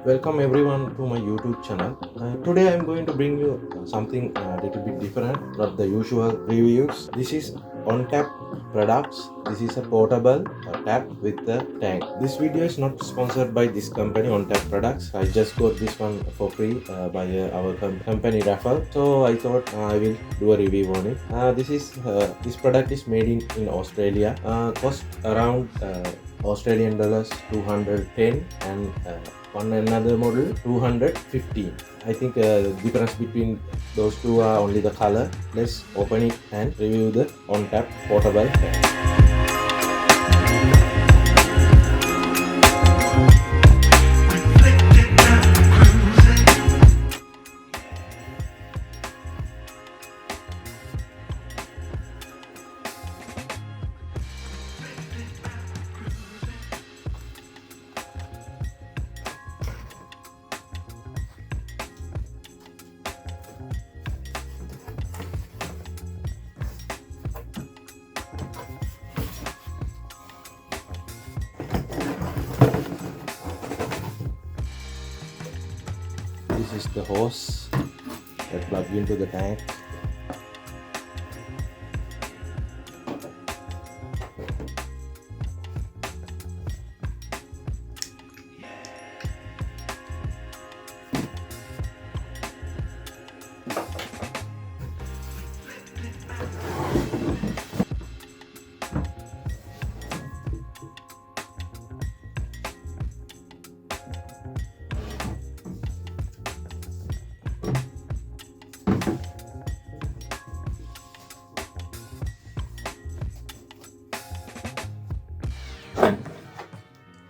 Welcome everyone to my YouTube channel. Today I am going to bring you something a little bit different from the usual reviews. This is on TaP products. This is a portable tap with the tank. This video is not sponsored by this company on TaP products. I just got this one for free by our company raffle. So I thought I will do a review on it. This product is made in Australia. Cost around Australian dollars 210 and one another model 215. I think difference between those two are only the color. Let's open it and review the on tap portable fan. This is the hose that plugs into the tank.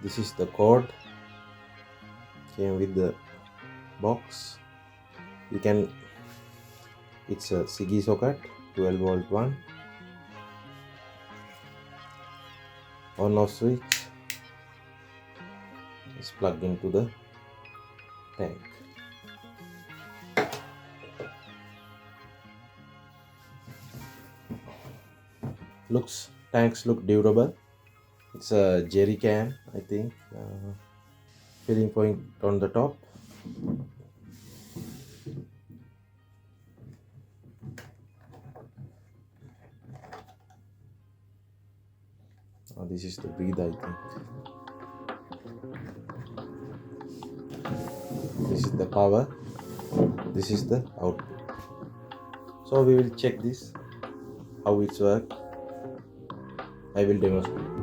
This is the cord, came with the box. It's a CG socket, 12 volt one, on off switch is plugged into the tank. Tanks look durable. It's a jerry can, I think. Filling point on the top. This is the breather, I think. This is the power. This is the output. So we will check this, how it's work. I will demonstrate.